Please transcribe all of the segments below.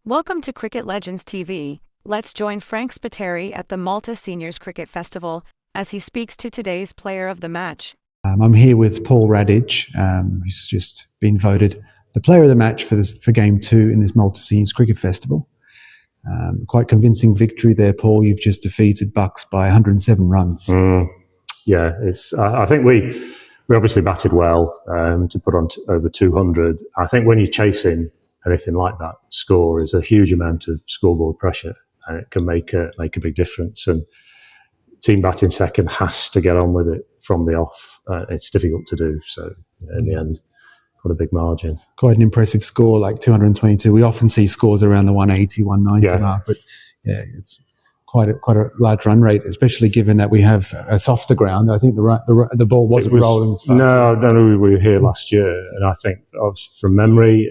Welcome to Cricket Legends TV. Let's join Frank Spiteri at the Malta Seniors Cricket Festival as he speaks to today's player of the match. I'm here with Paul Radage, who's just been voted the player of the match for Game 2 in this Malta Seniors Cricket Festival. Quite convincing victory there, Paul. You've just defeated Bucks by 107 runs. Yeah, I think we obviously batted well to put on over 200. I think when you're chasing anything like that, score is a huge amount of scoreboard pressure, and it can make a big difference. And team batting second has to get on with it from the off. It's difficult to do. So in the end, got a big margin. Quite an impressive score, like 222. We often see scores around the 180, 190 mark, but yeah, it's quite a large run rate, especially given that we have a softer ground. I think the ball wasn't rolling as fast. No, we were here last year, and I think from memory,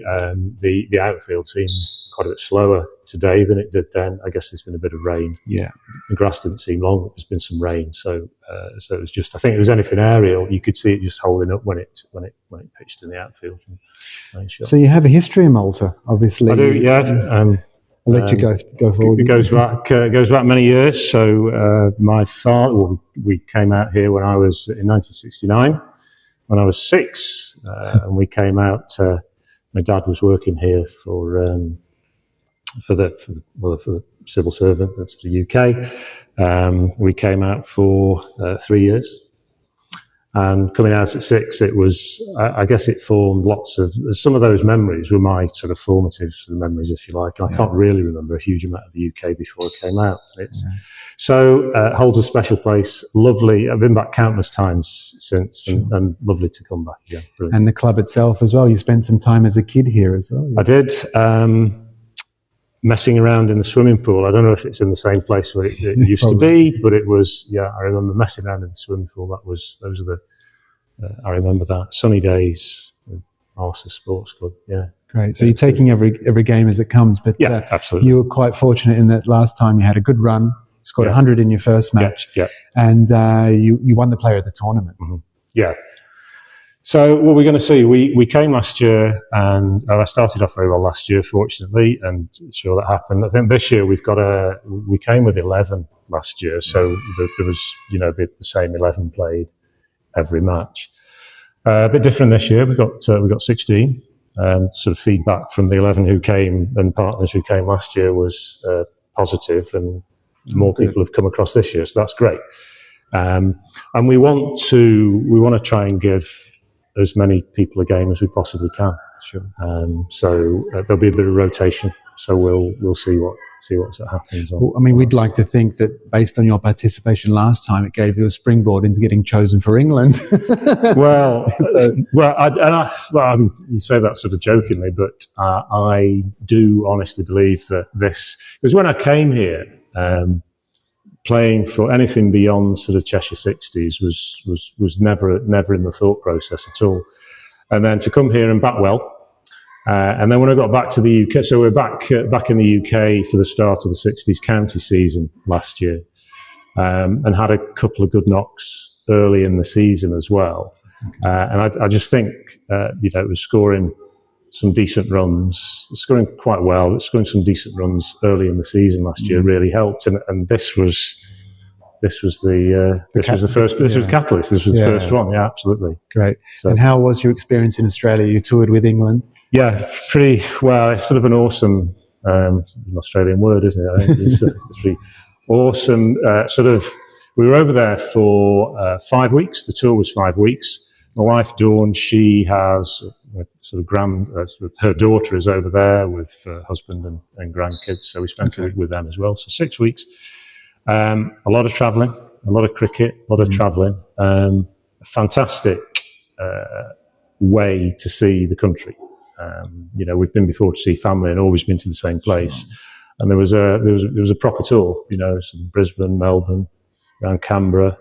the outfield seemed quite a bit slower today than it did then. I guess there's been a bit of rain. Yeah, the grass didn't seem long, but there's been some rain, so it was just. I think it was anything aerial. You could see it just holding up when it pitched in the outfield. So you have a history in Malta, obviously. I do, yeah. I'll let you go forward. It goes back many years. So my father, we came out here when I was in 1969, when I was 6, and we came out. My dad was working here for the civil servant. That's the UK. We came out for 3 years. And coming out at 6, it was, I guess it formed some of those memories were my sort of formative sort of memories, if you like. And I can't really remember a huge amount of the UK before I came out. So holds a special place. Lovely. I've been back countless times since, and lovely to come back again. Brilliant. And the club itself as well. You spent some time as a kid here as well. Yeah. I did. Messing around in the swimming pool. I don't know if it's in the same place where it used to be, but it was. Yeah, I remember messing around in the swimming pool. I remember that sunny days with Arsenal Sports Club. Yeah, great. So you're taking every game as it comes, but yeah, absolutely. You were quite fortunate in that last time you had a good run, scored 100 in your first match, and you won the player of the tournament. Mm-hmm. Yeah. So what we're going to see, we came last year, and I started off very well last year, fortunately, and sure that happened. I think this year we came with 11 last year, so there was the same 11 played every match. A bit different this year. We got 16. Sort of feedback from the 11 who came and partners who came last year was positive, and more people have come across this year, so that's great. And we want to try and give as many people a game as we possibly can. Sure. So there'll be a bit of rotation. So we'll see what happens. Well, I mean, we'd like to think that based on your participation last time, it gave you a springboard into getting chosen for England. Well, you say that sort of jokingly, but I do honestly believe that because when I came here, playing for anything beyond sort of Cheshire 60s was never in the thought process at all. And then to come here and bat well, and then when I got back to the UK, so we're back in the UK for the start of the 60s county season last year, and had a couple of good knocks early in the season as well. And I just think it was scoring some decent runs, scoring quite well, but scoring some decent runs early in the season last year really helped. And this was the catalyst. This was the first one. Yeah, absolutely. Great. So, and how was your experience in Australia? You toured with England. Yeah, pretty well. It's sort of an awesome, an Australian word, isn't it? I think it's pretty awesome. We were over there for 5 weeks. The tour was 5 weeks. My wife Dawn, she has her daughter is over there with husband and grandkids, so we spent a week with them as well. So 6 weeks. A lot of travelling, a lot of cricket, a lot of travelling. A fantastic way to see the country. We've been before to see family and always been to the same place. Sure. And there was a proper tour. Some Brisbane, Melbourne, around Canberra,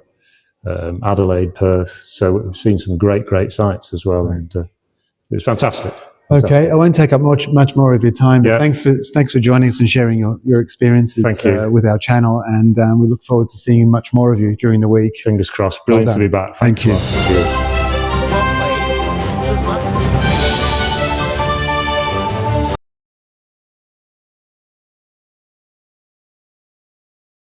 Adelaide, Perth. So we've seen some great sights as well, and it was fantastic. Okay, I won't take up much more of your time. But thanks for joining us and sharing your experiences with our channel, and we look forward to seeing much more of you during the week. Fingers crossed. Brilliant to be back. Thank you. Thank you.